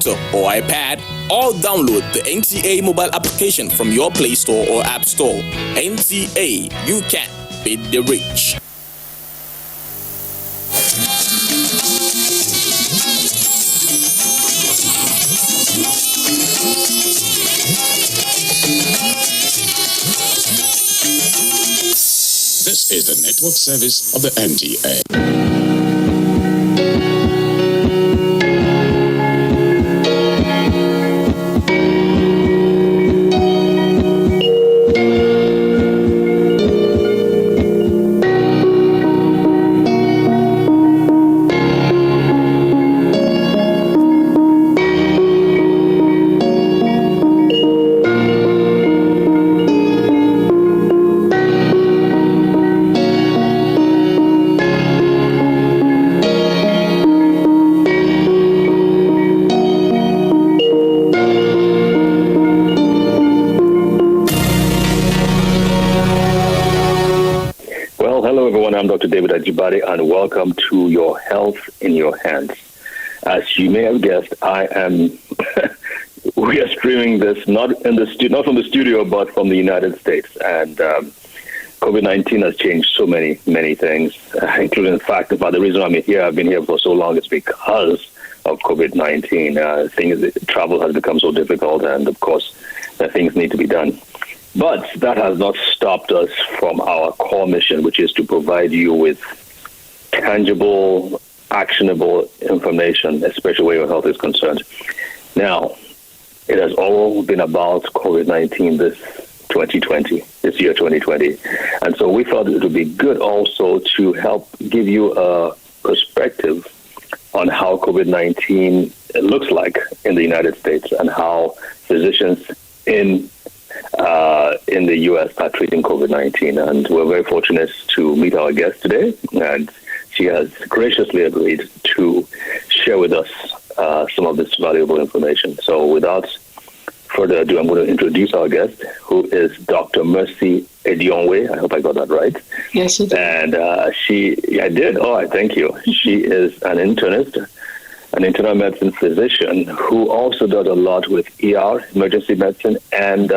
laptop or iPad, or download the NTA mobile application from your Play Store or App Store. NTA, you can beat the rich. This is the network service of the NTA. I'm Dr. David Ajibade, and welcome to Your Health in Your Hands. As you may have guessed, we are streaming this not from the studio, but from the United States. And COVID-19 has changed so many things, including the fact that the reason I'm here, I've been here for so long, is because of COVID-19. Travel has become so difficult, and of course, things need to be done. But that has not stopped us from our core mission, which is to provide you with tangible, actionable information, especially where your health is concerned. Now, it has all been about COVID-19 this year 2020. And so we thought it would be good also to help give you a perspective on how COVID-19 looks like in the United States and how physicians in the U.S. are treating COVID-19. And we're very fortunate to meet our guest today, and she has graciously agreed to share with us some of this valuable information. So without further ado, I'm going to introduce our guest, who is Dr. Mercy Edionwe. I hope I got that right. Yes, you did. And I did. All right, thank you. She is an internist, an internal medicine physician who also does a lot with ER, emergency medicine, and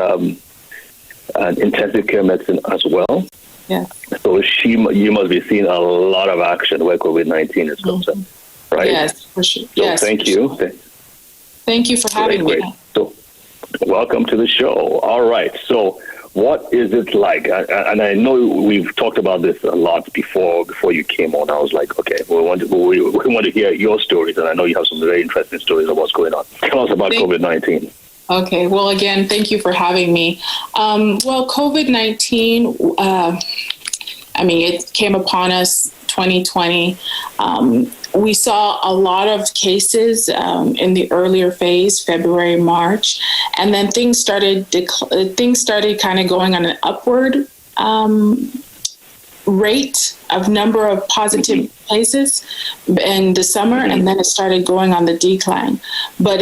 intensive care medicine as well. Yeah. So you must be seeing a lot of action where COVID-19 is concerned, right? Yes, for sure. So yes, thank you. Sure. Thank you for having me. So welcome to the show. All right. So what is it like? And I know we've talked about this a lot before you came on. I was like, okay, we want to hear your stories, and I know you have some very interesting stories of what's going on. Tell us about COVID-19. Okay. Well, again, thank you for having me. Well, COVID-19, it came upon us 2020. We saw a lot of cases in the earlier phase, February, March, and then things started kind of going on an upward rate of number of positive cases in the summer, and then it started going on the decline. But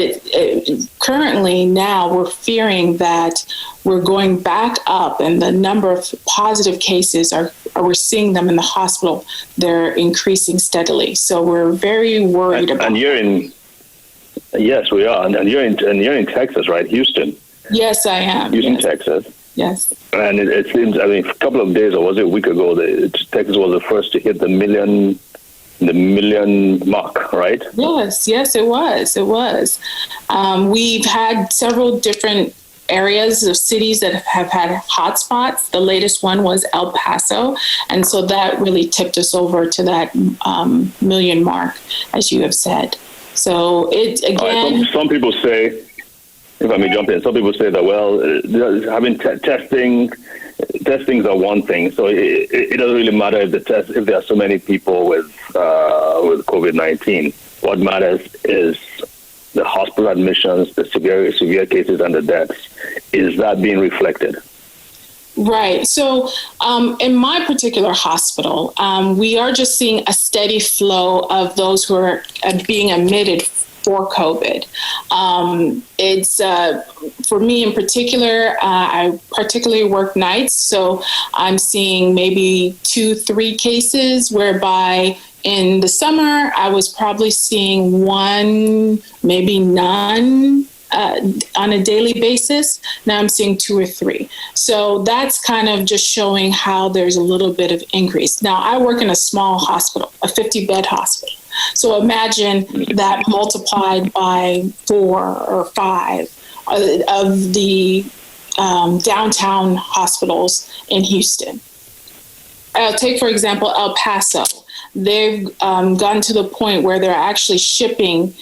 currently now we're fearing that we're going back up, and the number of positive cases we're seeing them in the hospital. They're increasing steadily. So we're very worried about. And you're in. Yes, we are, and you're in Texas, right? Houston. Yes, I am. Houston, yes. Texas. Yes. And it seems, a couple of days, or was it a week ago, Texas was the first to hit the million mark, right? Yes, it was. We've had several different areas of cities that have had hotspots. The latest one was El Paso. And so that really tipped us over to that million mark, as you have said. So it, again... Right, some people say... If I may jump in, some people say that, having testings are one thing, so it doesn't really matter if there are so many people with COVID-19. What matters is the hospital admissions, the severe cases, and the deaths. Is that being reflected? Right. So in my particular hospital, we are just seeing a steady flow of those who are being admitted for COVID. It's for me in particular, I particularly work nights, so I'm seeing maybe 2-3 cases whereby in the summer, I was probably seeing one, maybe none on a daily basis. Now I'm seeing 2 or 3. So that's kind of just showing how there's a little bit of increase. Now I work in a small hospital, a 50-bed hospital. So imagine that multiplied by 4 or 5 of the downtown hospitals in Houston. Take, for example, El Paso. They've gotten to the point where they're actually shipping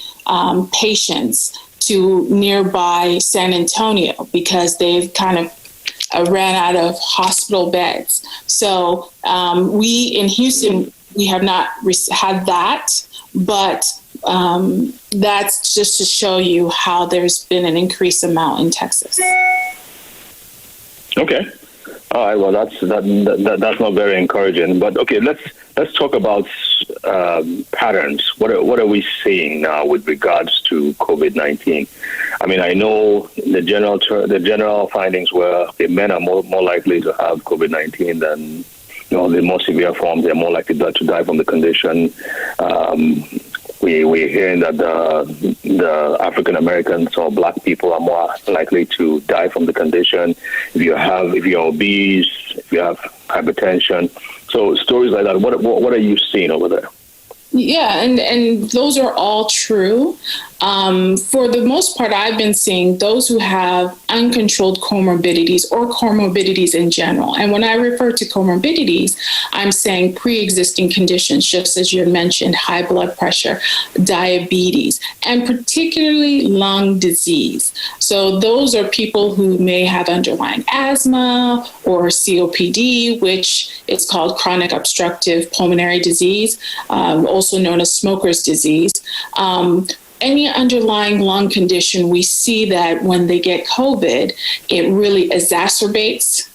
patients to nearby San Antonio because they've kind of ran out of hospital beds. So we in Houston, we have not had that, but that's just to show you how there's been an increased amount in Texas. Okay. All right. Well, that's not very encouraging. But okay, let's talk about patterns. What are we seeing now with regards to COVID-19? I mean, I know the general findings were the men are more likely to have COVID-19 than the more severe forms. They're more likely to die from the condition. We're hearing that the African Americans or Black people are more likely to die from the condition. If you're obese, if you have hypertension, so stories like that. What are you seeing over there? Yeah, and those are all true. For the most part, I've been seeing those who have uncontrolled comorbidities or comorbidities in general. And when I refer to comorbidities, I'm saying pre-existing conditions, just as you mentioned, high blood pressure, diabetes, and particularly lung disease. So those are people who may have underlying asthma or COPD, which is called chronic obstructive pulmonary disease, also known as smoker's disease. Any underlying lung condition, we see that when they get COVID, it really exacerbates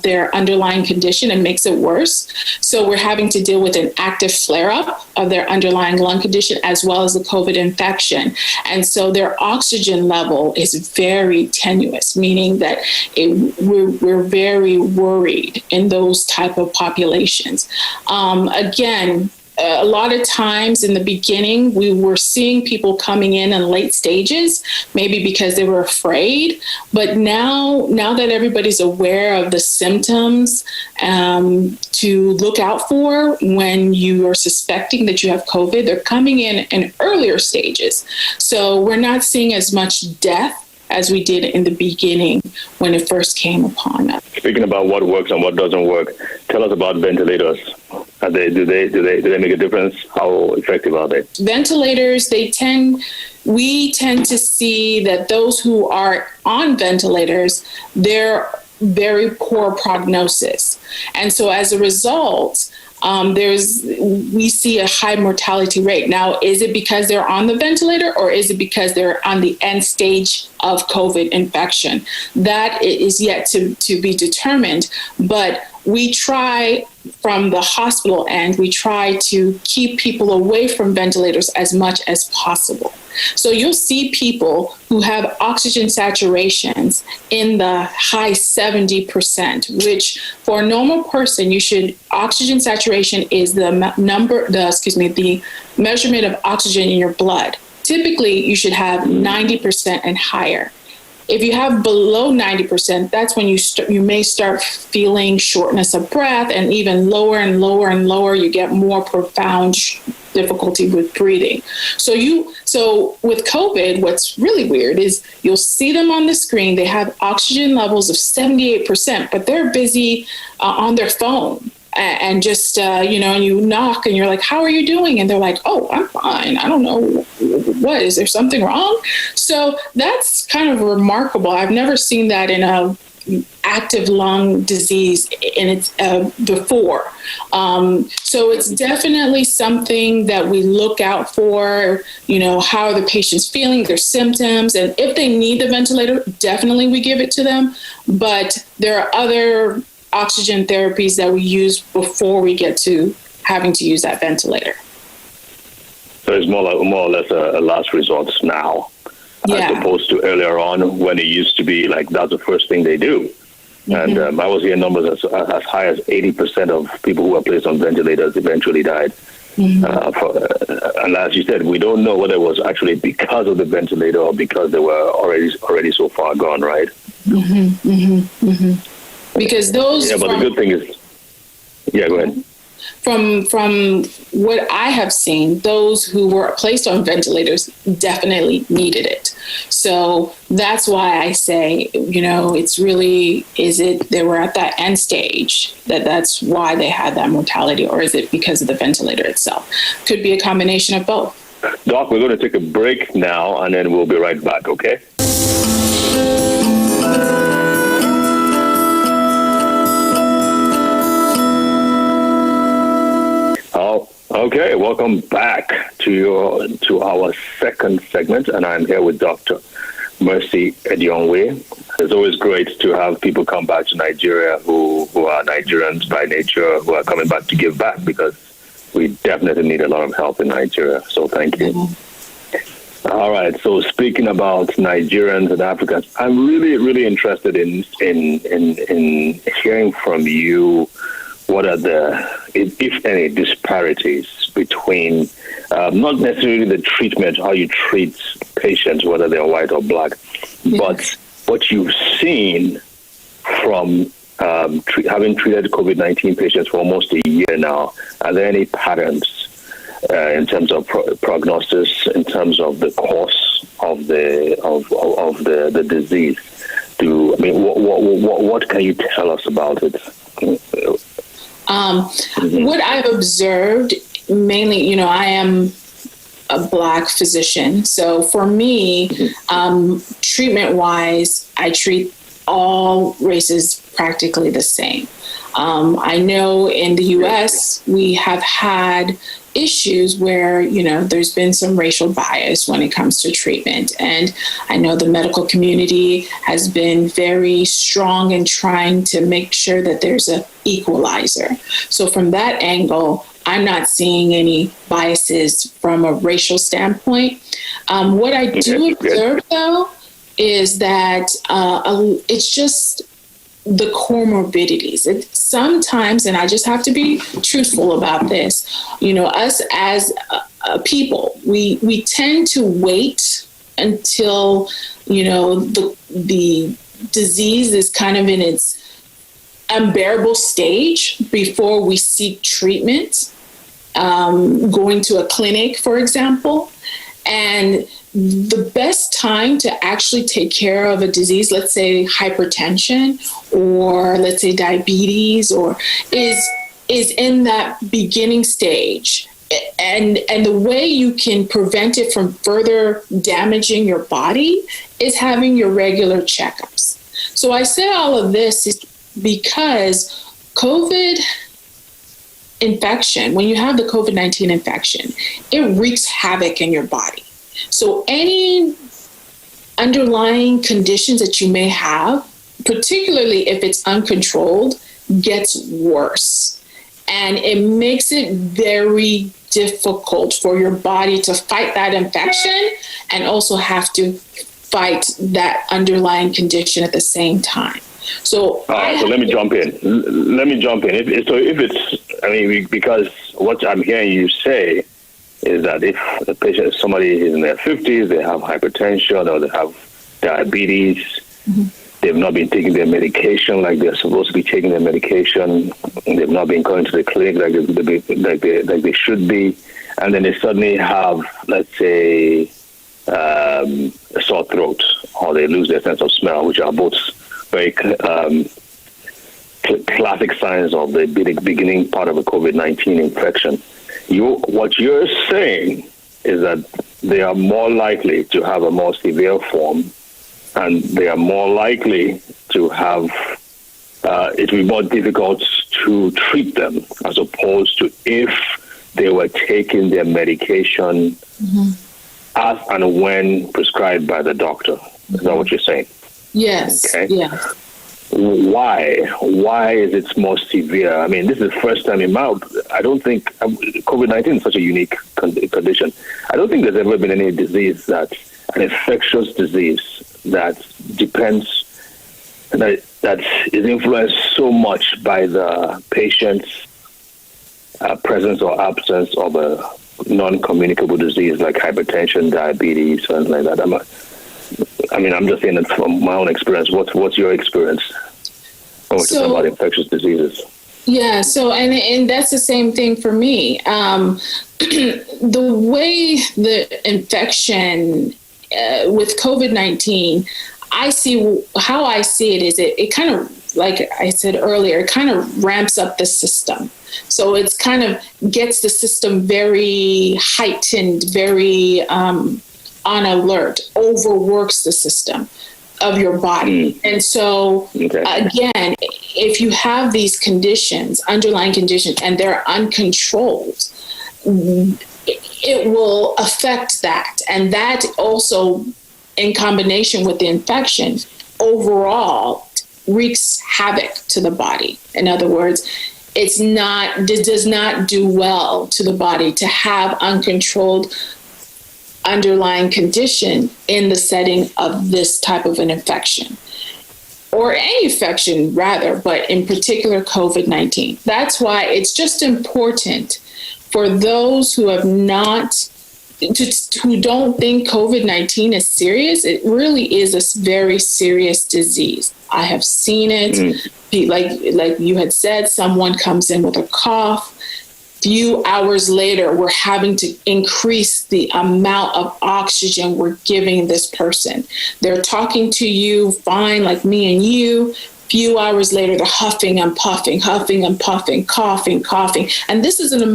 their underlying condition and makes it worse. So we're having to deal with an active flare-up of their underlying lung condition as well as the COVID infection. And so their oxygen level is very tenuous, meaning that we're very worried in those type of populations. Again, a lot of times in the beginning, we were seeing people coming in late stages, maybe because they were afraid. But now that everybody's aware of the symptoms to look out for when you are suspecting that you have COVID, they're coming in earlier stages. So we're not seeing as much death as we did in the beginning when it first came upon us. Speaking about what works and what doesn't work, tell us about ventilators. Do they make a difference? How effective are they? Ventilators, we tend to see that those who are on ventilators, they're very poor prognosis. And so as a result, we see a high mortality rate. Now, is it because they're on the ventilator or is it because they're on the end stage of COVID infection? That is yet to be determined. But we try from the hospital end, we try to keep people away from ventilators as much as possible. So you'll see people who have oxygen saturations in the high 70%, which for a normal person, oxygen saturation is the measurement of oxygen in your blood. Typically, you should have 90% and higher. If you have below 90%, that's when you may start feeling shortness of breath, and even lower and lower and lower, you get more profound difficulty with breathing. So with COVID, what's really weird is you'll see them on the screen. They have oxygen levels of 78%, but they're busy on their phone. And just, and you knock and you're like, how are you doing? And they're like, oh, I'm fine. I don't know. What, is there something wrong? So that's kind of remarkable. I've never seen that in a active lung disease before. So it's definitely something that we look out for. How are the patients feeling, their symptoms, and if they need the ventilator, definitely we give it to them. But there are other oxygen therapies that we use before we get to having to use that ventilator. So it's more or less a last resort now, as opposed to earlier on when it used to be like that's the first thing they do. Mm-hmm. And I was hearing numbers as high as 80% of people who were placed on ventilators eventually died. And as you said, we don't know whether it was actually because of the ventilator or because they were already so far gone, right? Because those. Yeah, but the good thing is, yeah, go ahead. From what I have seen, those who were placed on ventilators definitely needed it. So that's why I say, it's really, is it they were at that end stage that's why they had that mortality, or is it because of the ventilator itself? Could be a combination of both. Doc, we're going to take a break now, and then we'll be right back, okay? Okay, welcome back to our second segment, and I'm here with Dr. Mercy Edionwe. It's always great to have people come back to Nigeria who are Nigerians by nature, who are coming back to give back, because we definitely need a lot of help in Nigeria. So thank you. All right. So speaking about Nigerians and Africans, I'm really, really interested in hearing from you. What are the, if any, disparities between not necessarily the treatment, how you treat patients, whether they're white or black, but what you've seen from having treated COVID-19 patients for almost a year now? Are there any patterns in terms of prognosis, in terms of the course of the disease? What can you tell us about it? What I've observed, mainly, I am a Black physician. So for me, treatment-wise, I treat all races practically the same. I know in the U.S. we have had issues where, there's been some racial bias when it comes to treatment. And I know the medical community has been very strong in trying to make sure that there's an equalizer. So from that angle, I'm not seeing any biases from a racial standpoint. What I do observe, though, is that it's just the comorbidities. Sometimes, and I just have to be truthful about this, us as people, we tend to wait until, the disease is kind of in its unbearable stage before we seek treatment, going to a clinic, for example. And the best time to actually take care of a disease, let's say hypertension, or let's say diabetes, or is in that beginning stage. And the way you can prevent it from further damaging your body is having your regular checkups. So I say all of this is because COVID infection, when you have the COVID-19 infection, it wreaks havoc in your body. So any underlying conditions that you may have, particularly if it's uncontrolled, gets worse. And it makes it very difficult for your body to fight that infection and also have to fight that underlying condition at the same time. So, so let me jump in. Because what I'm hearing you say is that if somebody is in their 50s, they have hypertension or they have diabetes, they've not been taking their medication like they're supposed to be taking their medication, they've not been going to the clinic like they should be, and then they suddenly have, let's say, a sore throat, or they lose their sense of smell, which are both very classic signs of the beginning part of a COVID-19 infection. What you're saying is that they are more likely to have a more severe form, and they are more likely to have it will be more difficult to treat them, as opposed to if they were taking their medication as and when prescribed by the doctor. Is that what you're saying? Yes. Okay. Yeah. Why is it more severe? I mean, this is the first time I don't think COVID-19 is such a unique condition. I don't think there's ever been any disease an infectious disease that depends, that is influenced so much by the patient's presence or absence of a non-communicable disease like hypertension, diabetes, something like that. I'm just saying it from my own experience. What's your experience when we're talking about infectious diseases? Yeah, so and that's the same thing for me. The way the infection with COVID-19, I see it is it kind of, like I said earlier, it kind of ramps up the system. So it's kind of gets the system very heightened, very on alert, overworks the system of your body. And so, again, if you have these conditions, underlying conditions, and they're uncontrolled, it will affect that. And that also, in combination with the infection, overall wreaks havoc to the body. In other words, it does not do well to the body to have uncontrolled underlying condition in the setting of this type of an infection, or any infection rather, but in particular COVID-19. That's why it's just important for those who have who don't think COVID-19 is serious. It really is a very serious disease. I have seen it. Like you had said, someone comes in with a cough. Few hours later, we're having to increase the amount of oxygen we're giving this person. They're talking to you fine, like me and you. Few hours later, they're huffing and puffing, coughing. And this is in a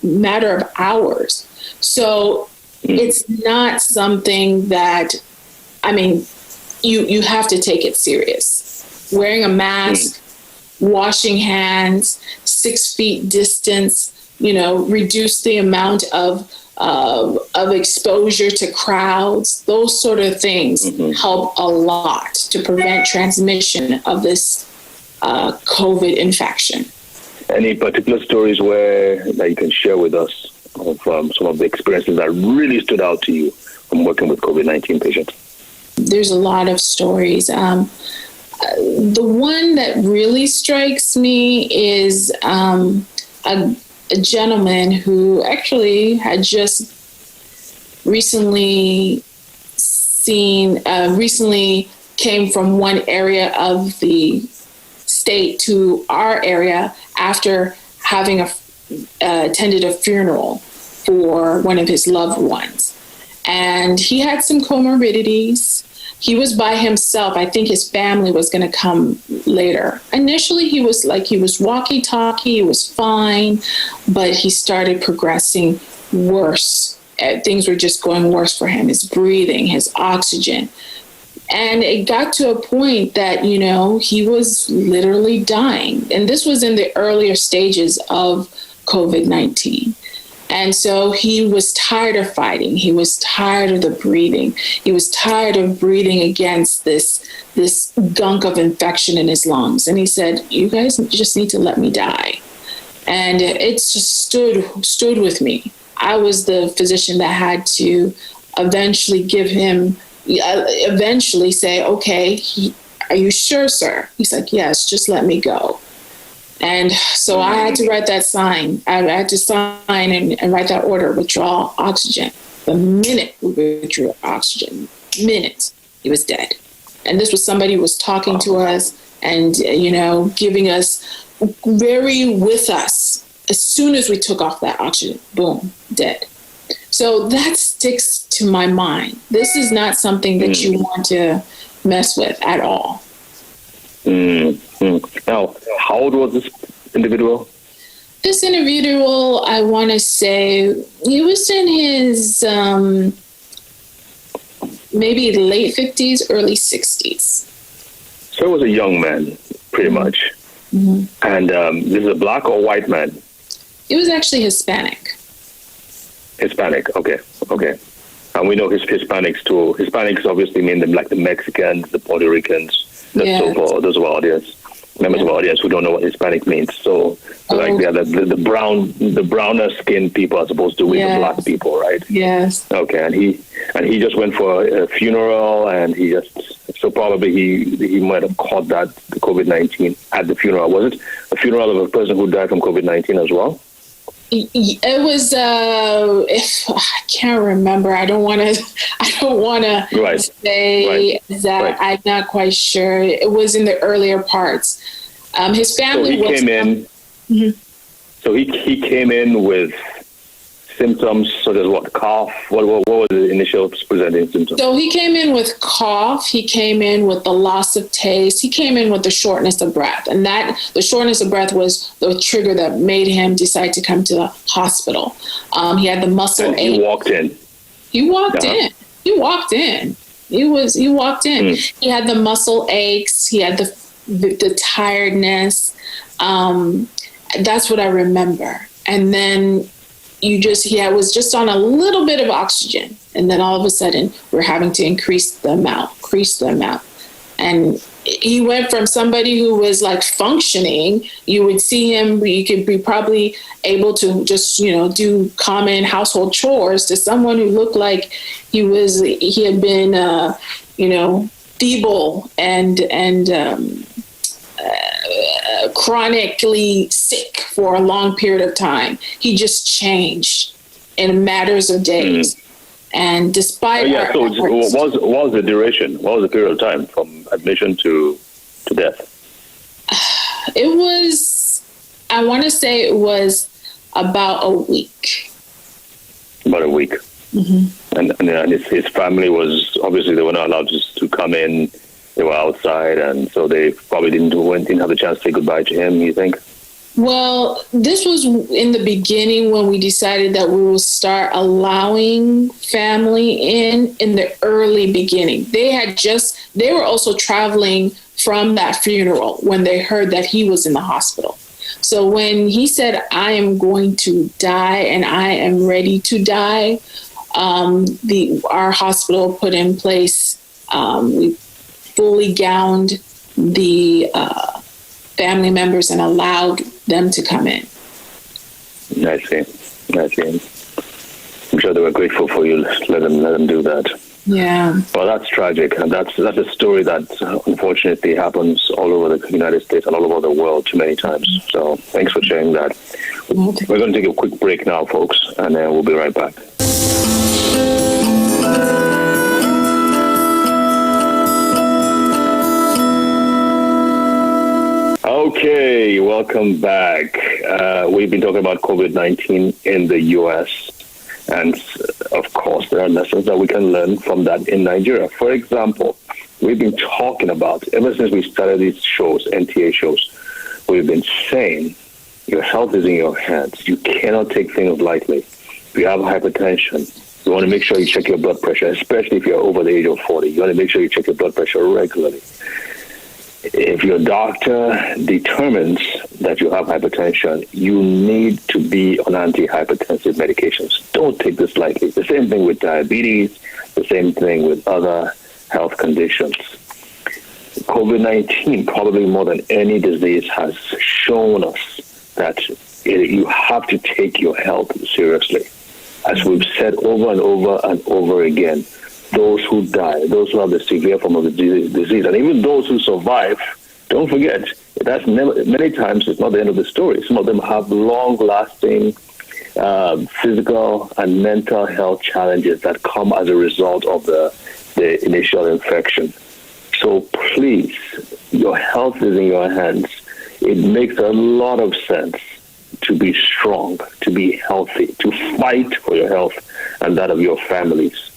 matter of hours. So it's not something that, you have to take it serious. Wearing a mask, washing hands, 6 feet distance, reduce the amount of exposure to crowds. Those sort of things help a lot to prevent transmission of this COVID infection. Any particular stories that you can share with us from some of the experiences that really stood out to you from working with COVID-19 patients? There's a lot of stories. The one that really strikes me is a gentleman who actually had just recently came from one area of the state to our area after having attended a funeral for one of his loved ones. And he had some comorbidities. He was by himself. I think his family was going to come later. Initially, he was walkie-talkie, he was fine, but he started progressing worse. Things were just going worse for him, his breathing, his oxygen. And it got to a point that, he was literally dying. And this was in the earlier stages of COVID-19. And so he was tired of fighting. He was tired of the breathing. He was tired of breathing against this gunk of infection in his lungs. And he said, "You guys just need to let me die." And it just stood with me. I was the physician that had to eventually say, "Okay, are you sure, sir?" He's like, "Yes, just let me go." And so I had to write that sign. I had to sign and write that order, withdraw oxygen. The minute we withdrew oxygen, he was dead. And this was somebody who was talking to us and, giving us, very with us. As soon as we took off that oxygen, boom, dead. So that sticks to my mind. This is not something that you want to mess with at all. Now, how old was this individual? This individual, I want to say, he was in his maybe late 50s, early 60s. So he was a young man, pretty much. Mm-hmm. And this is a black or white man? He was actually Hispanic. Hispanic, okay. And we know Hispanics too. Hispanics obviously mean them like the Mexicans, the Puerto Ricans, so forth. Those of our audience, members of our audience who don't know what Hispanic means. So like the browner skinned people as opposed to the black people, right? Yes. Okay, and he just went for a funeral, and probably he might have caught the COVID-19 at the funeral. Was it a funeral of a person who died from COVID-19 as well? It was. If I can't remember, I don't want to say that. I'm not quite sure. It was in the earlier parts. His family came in. Mm-hmm. So he came in with symptoms such as what? Cough? What was the initial presenting symptoms? So he came in with cough. He came in with the loss of taste. He came in with the shortness of breath. And the shortness of breath was the trigger that made him decide to come to the hospital. He had the muscle ache. He walked in. He walked in. He walked in. He walked in. He had the muscle aches. He had the tiredness. That's what I remember. And then he was just on a little bit of oxygen. And then all of a sudden we're having to increase the amount. And he went from somebody who was like functioning. You would see him, you could be probably able to just, do common household chores, to someone who looked like he had been, feeble and chronically sick for a long period of time. He just changed in matters of days. And despite what was the duration? What was the period of time from admission to death? It was, I want to say it was about a week. About a week. Mm-hmm. And his family was, obviously they were not allowed to come in. They were outside, and so they probably didn't have the chance to say goodbye to him, you think? Well, this was in the beginning when we decided that we will start allowing family in the early beginning. They were also traveling from that funeral when they heard that he was in the hospital. So when he said, I am going to die and I am ready to die, our hospital put in place, we fully gowned the family members and allowed them to come in. I see. I'm sure they were grateful for you. Let them do that. Yeah. Well, that's tragic, and that's a story that unfortunately happens all over the United States and all over the world too many times. So thanks for sharing that. We're going to take a quick break now, folks, and then we'll be right back. Okay, welcome back. We've been talking about COVID-19 in the U.S., and of course, there are lessons that we can learn from that in Nigeria. For example, we've been talking about, ever since we started these shows, NTA shows, we've been saying your health is in your hands. You cannot take things lightly. If you have hypertension, you want to make sure you check your blood pressure, especially if you're over the age of 40. You want to make sure you check your blood pressure regularly. If your doctor determines that you have hypertension, you need to be on antihypertensive medications. Don't take this lightly. The same thing with diabetes, the same thing with other health conditions. COVID-19, probably more than any disease, has shown us that you have to take your health seriously. As we've said over and over and over again, those who die, those who have the severe form of the disease, and even those who survive, don't forget, many times it's not the end of the story. Some of them have long-lasting physical and mental health challenges that come as a result of the initial infection. So please, your health is in your hands. It makes a lot of sense to be strong, to be healthy, to fight for your health and that of your families,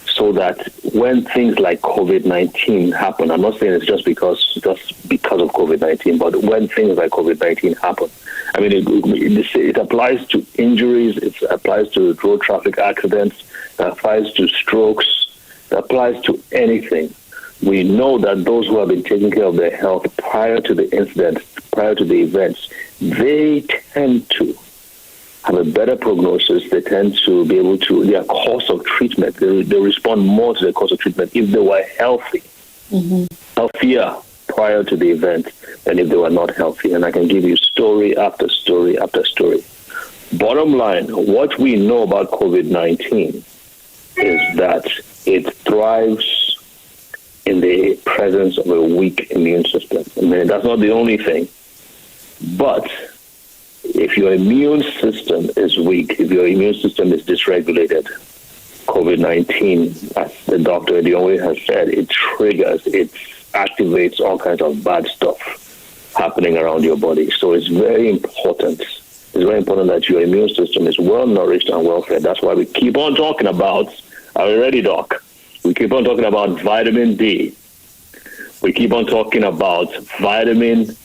so that when things like COVID-19 happen, I'm not saying it's just because of COVID-19, but when things like COVID-19 happen, I mean, it applies to injuries, it applies to road traffic accidents, it applies to strokes, it applies to anything. We know that those who have been taking care of their health prior to the incident, prior to the events, they tend to have a better prognosis. They tend to be able to, their course of treatment, they respond more to their course of treatment if they were healthy, healthier prior to the event than if they were not healthy. And I can give you story after story after story. Bottom line, what we know about COVID-19 is that it thrives in the presence of a weak immune system. I mean, that's not the only thing, but if your immune system is weak, if your immune system is dysregulated, COVID-19, as the Dr. Edionwe has said, it triggers, it activates all kinds of bad stuff happening around your body. So it's very important. It's very important that your immune system is well nourished and well fed. That's why we keep on talking about, are you ready, Doc? We keep on talking about vitamin D. We keep on talking about vitamin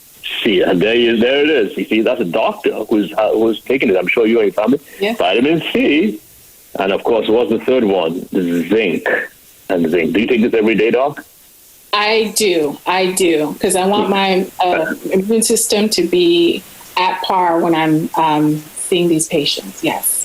C. And there it is. You see, that's a doctor who's taking it. I'm sure you and your family. Yeah. Vitamin C. And, of course, what's the third one? The zinc. And zinc. Do you take this every day, Doc? I do, because I want my immune system to be at par when I'm seeing these patients. Yes.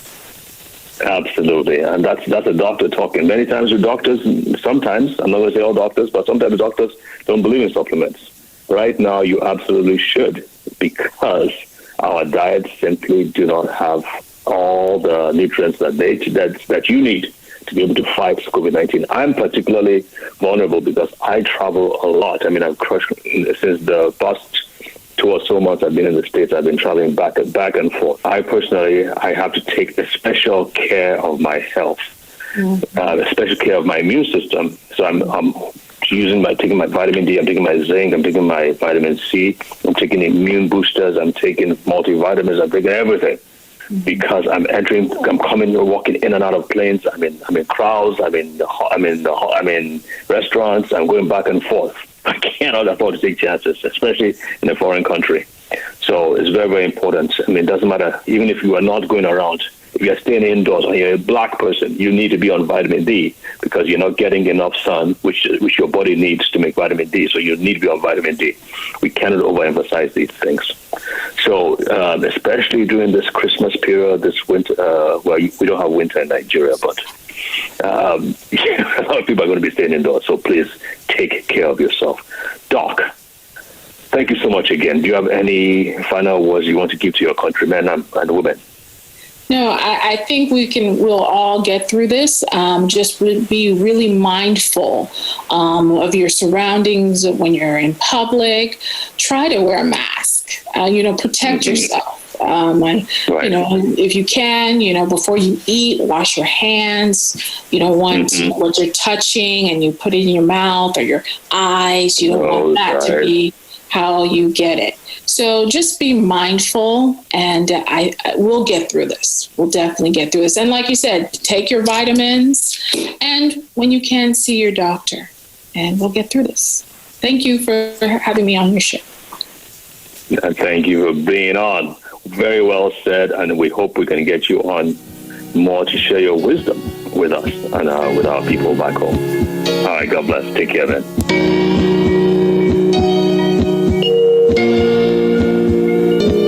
Absolutely. And that's a doctor talking. Many times with doctors, sometimes, I'm not going to say all doctors, but sometimes doctors don't believe in supplements. Right now, you absolutely should, because our diets simply do not have all the nutrients that you need to be able to fight COVID-19. I'm particularly vulnerable because I travel a lot. I mean, I've crushed since the past 2 or so months I've been in the States. I've been traveling back and forth. I have to take a special care of my health, a special care of my immune system. So I'm taking my vitamin D, I'm taking my zinc, I'm taking my vitamin C, I'm taking immune boosters, I'm taking multivitamins, I'm taking everything. Because I'm walking in and out of planes. I'm in crowds. I'm in restaurants. I'm going back and forth. I cannot afford to take chances, especially in a foreign country. So it's very, very important. I mean, it doesn't matter. Even if you are not going around, if you're staying indoors or you're a black person, you need to be on vitamin D because you're not getting enough sun, which your body needs to make vitamin D. So you need to be on vitamin D. We cannot overemphasize these things. So especially during this Christmas period, this winter, we don't have winter in Nigeria, but a lot of people are going to be staying indoors. So please take care of yourself. Doc, thank you so much again. Do you have any final words you want to give to your countrymen and women? No, I think we'll all get through this. Just be really mindful of your surroundings when you're in public. Try to wear a mask. Protect yourself. Right. If you can, before you eat, wash your hands. You don't want what you're touching and you put it in your mouth or your eyes. You don't want that to be how you get it. So just be mindful, and we'll get through this. We'll definitely get through this. And like you said, take your vitamins, and when you can, see your doctor, and we'll get through this. Thank you for having me on your show. Thank you for being on. Very well said, and we hope we can get you on more to share your wisdom with us and with our people back home. All right, God bless. Take care, man.